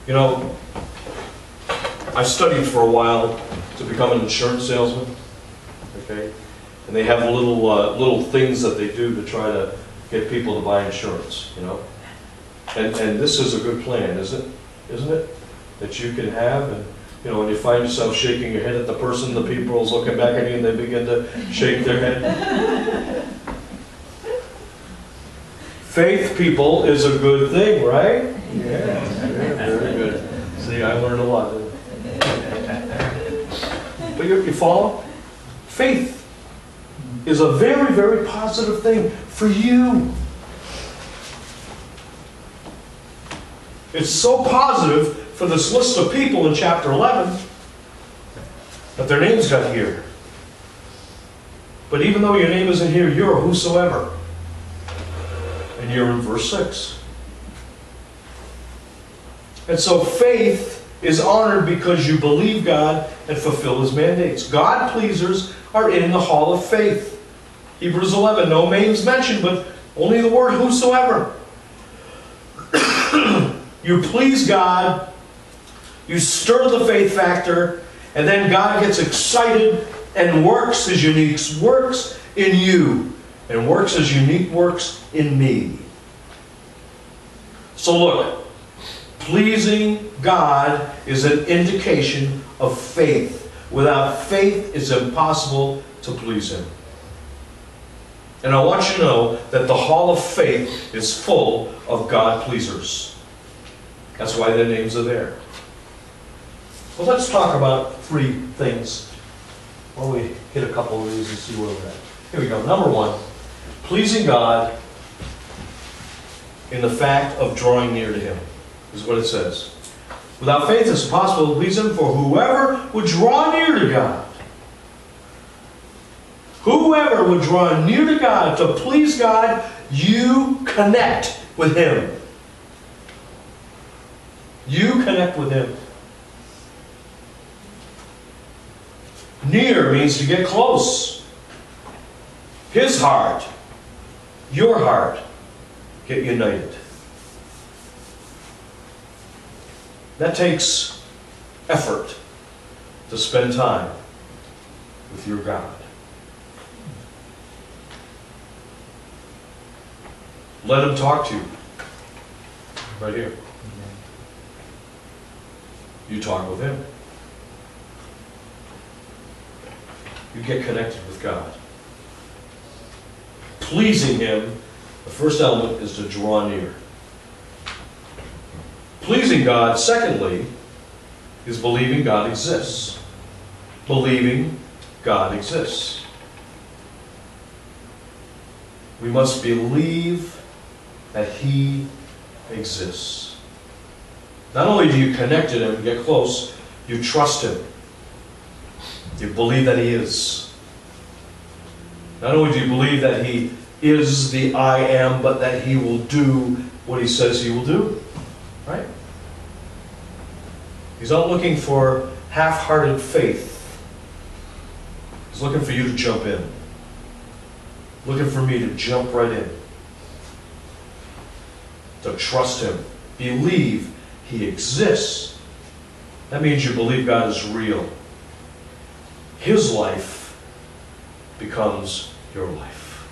You know, I studied for a while to become an insurance salesman, okay? And they have little things that they do to try to get people to buy insurance, you know? And this is a good plan, isn't it? That you can have, and you know, when you find yourself shaking your head at the person, the people is looking back at you and they begin to shake their head. Faith, people, is a good thing, right? Yeah, very good. See, I learned a lot. But you follow? Faith is a very, very positive thing for you. It's so positive for this list of people in chapter 11 that their names got here. But even though your name isn't here, you're a whosoever. And you're in verse 6. And so faith is honored because you believe God and fulfill His mandates. God-pleasers are in the hall of faith. Hebrews 11, no names mentioned, but only the word whosoever. You please God, you stir the faith factor, and then God gets excited and works His unique works in you, and works His unique works in me. So look, pleasing God is an indication of faith. Without faith, it's impossible to please Him. And I want you to know that the hall of faith is full of God-pleasers. That's why their names are there. Well, let's talk about 3 things. Well, we hit a couple of these and see where we're at. Here we go. Number 1, pleasing God in the fact of drawing near to Him, is what it says. Without faith, it's impossible to please Him, for whoever would draw near to God, whoever would draw near to God to please God, you connect with Him. You connect with Him. Near means to get close. His heart, your heart, get united. That takes effort to spend time with your God. Let Him talk to you. Right here. You talk with Him. You get connected with God. Pleasing Him, the first element is to draw near. Pleasing God, secondly, is believing God exists. Believing God exists. We must believe that He exists. Not only do you connect to Him and get close, you trust Him. You believe that He is. Not only do you believe that He is the I am, but that He will do what He says He will do. Right? He's not looking for half-hearted faith. He's looking for you to jump in. Looking for me to jump right in. To trust Him. Believe He exists. That means you believe God is real. His life becomes your life.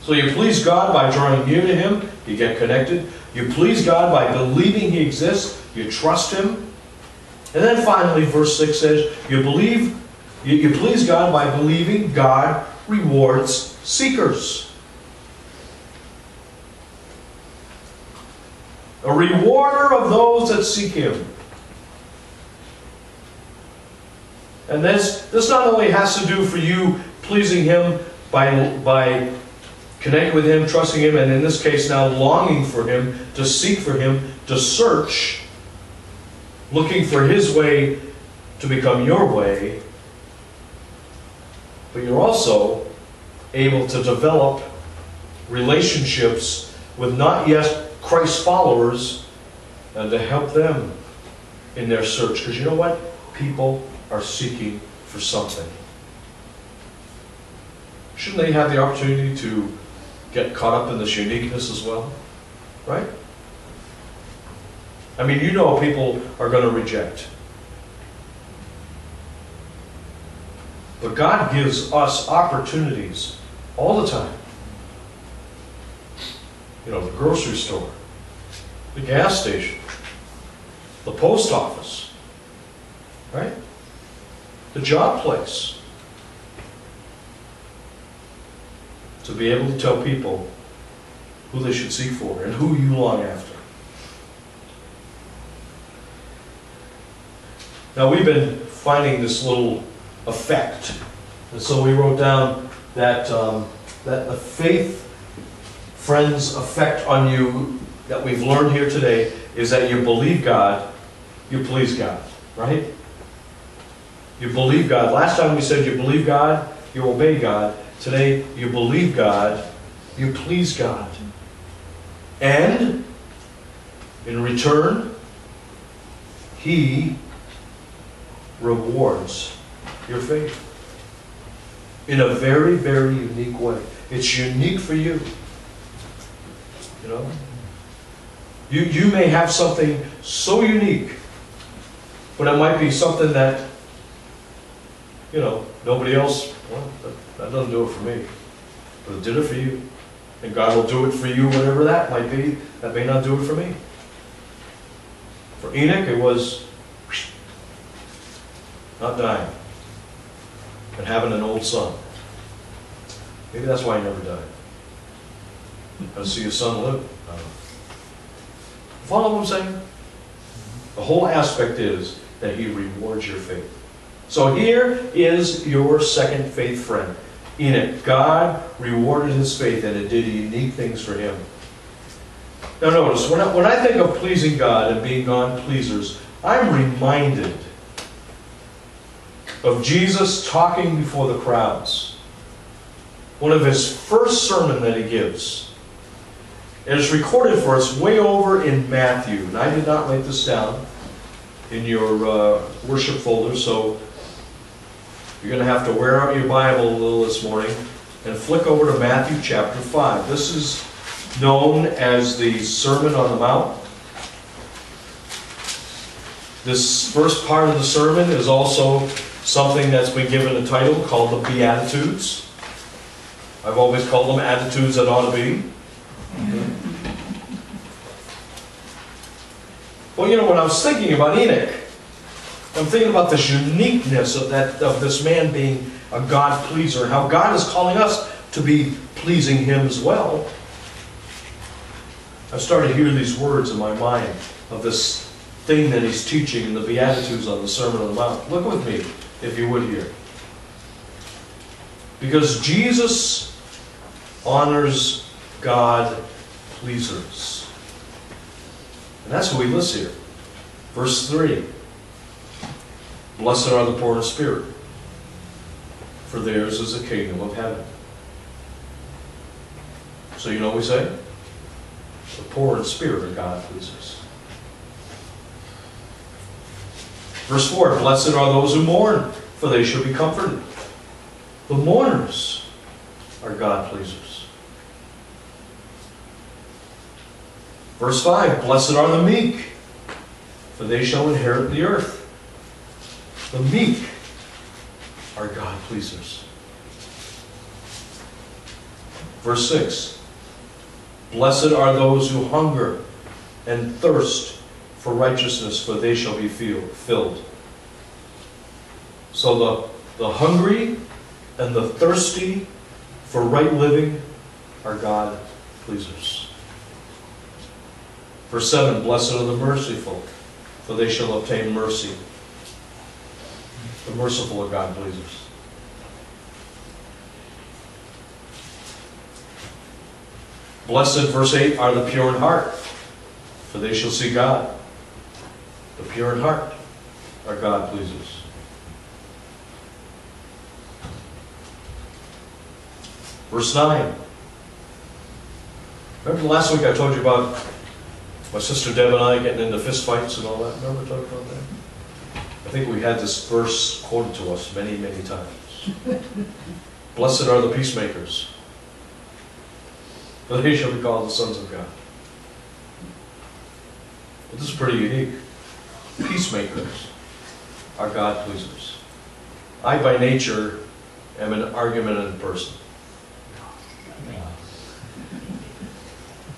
So you please God by drawing near to Him. You get connected. You please God by believing He exists. You trust Him. And then finally, verse 6 says, you please God by believing God rewards seekers. A rewarder of those that seek Him. And this not only has to do for you pleasing Him by connecting with Him, trusting Him, and in this case now longing for Him, to seek for Him, to search, looking for His way to become your way, but you're also able to develop relationships with not yet Christ followers and to help them in their search. Because you know what? People are seeking for something. Shouldn't they have the opportunity to get caught up in this uniqueness as well? Right? I mean, you know people are going to reject. But God gives us opportunities all the time. You know, the grocery store, the gas station, the post office, right? The job place. To be able to tell people who they should seek for and who you long after. Now we've been finding this little effect. And so we wrote down that, that the faith friends effect on you that we've learned here today is that you believe God, you please God, right? You believe God. Last time we said you believe God, you obey God. Today, you believe God, you please God. And, in return, He rewards your faith. In a very, very unique way. It's unique for you. You know? You may have something so unique, but it might be something that, you know, nobody else, well, that doesn't do it for me. But it did it for you. And God will do it for you, whatever that might be. That may not do it for me. For Enoch, it was not dying and having an old son. Maybe that's why he never died. To see his son live. Follow what I'm saying? The whole aspect is that He rewards your faith. So here is your second faith friend, Enoch. God rewarded his faith, and it did unique things for him. Now notice, when I think of pleasing God and being God pleasers, I'm reminded of Jesus talking before the crowds. One of his first sermon that he gives. It is recorded for us way over in Matthew. And I did not write this down in your worship folder, so you're going to have to wear out your Bible a little this morning and flick over to Matthew chapter 5. This is known as the Sermon on the Mount. This first part of the sermon is also something that's been given a title called the Beatitudes. I've always called them attitudes that ought to be. Well, you know, when I was thinking about Enoch, I'm thinking about this uniqueness of this man being a God pleaser, and how God is calling us to be pleasing Him as well. I've started to hear these words in my mind of this thing that he's teaching in the Beatitudes on the Sermon on the Mount. Look with me, if you would, here. Because Jesus honors God pleasers. And that's who he lists here. Verse 3. Blessed are the poor in spirit, for theirs is the kingdom of heaven. So you know what we say? The poor in spirit are God pleasers. Verse 4. Blessed are those who mourn, for they shall be comforted. The mourners are God pleasers. Verse 5. Blessed are the meek, for they shall inherit the earth. The meek are God pleasers. Verse 6. Blessed are those who hunger and thirst for righteousness, for they shall be filled. So the hungry and the thirsty for right living are God pleasers. Verse 7. Blessed are the merciful, for they shall obtain mercy. The merciful are God pleasers. Blessed, verse 8, are the pure in heart, for they shall see God. The pure in heart are God pleasers. Verse 9. Remember last week I told you about my sister Deb and I getting into fist fights and all that? Remember talking about that? I think we had this verse quoted to us many, many times. Blessed are the peacemakers, for they shall be called the sons of God. But this is pretty unique. Peacemakers are God pleasers. I, by nature, am an argumentative person.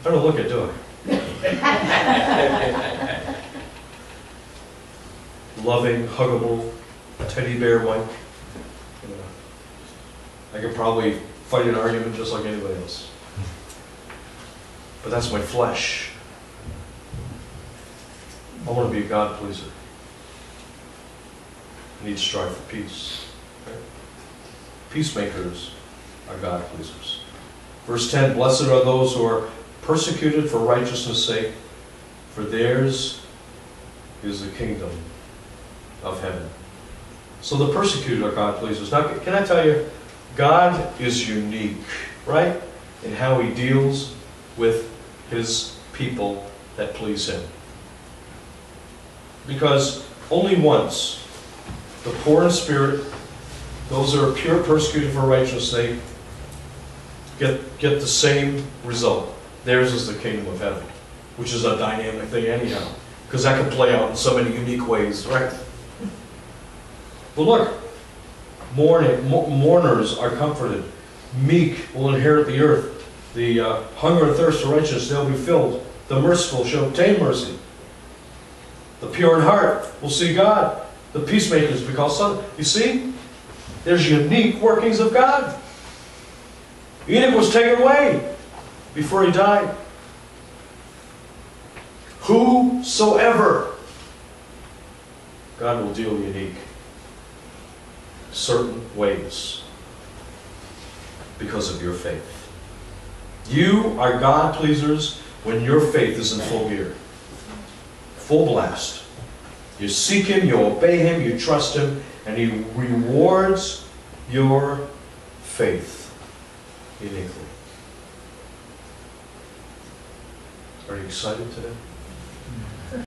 I don't look it, do I? Loving, huggable, teddy bear Mike. You know, I could probably fight an argument just like anybody else. But that's my flesh. I want to be a God pleaser. I need to strive for peace. Okay? Peacemakers are God pleasers. Verse 10, blessed are those who are persecuted for righteousness' sake, for theirs is the kingdom of heaven. So the persecuted are God pleasers. Now, can I tell you, God is unique, right, in how He deals with His people that please Him. Because only once, the poor in spirit, those that are pure persecuted for righteousness' sake, get the same result. Theirs is the kingdom of heaven, which is a dynamic thing anyhow, because that can play out in so many unique ways, right? But look, mourners are comforted. Meek will inherit the earth. The hunger and thirst for righteousness, they'll be filled. The merciful shall obtain mercy. The pure in heart will see God. The peacemakers be called sons. You see, there's unique workings of God. Enoch was taken away before he died. Whosoever, God will deal unique, certain ways because of your faith. You are God pleasers when your faith is in full gear, full blast. You seek Him, you obey Him, you trust Him, and He rewards your faith uniquely. Are you excited today?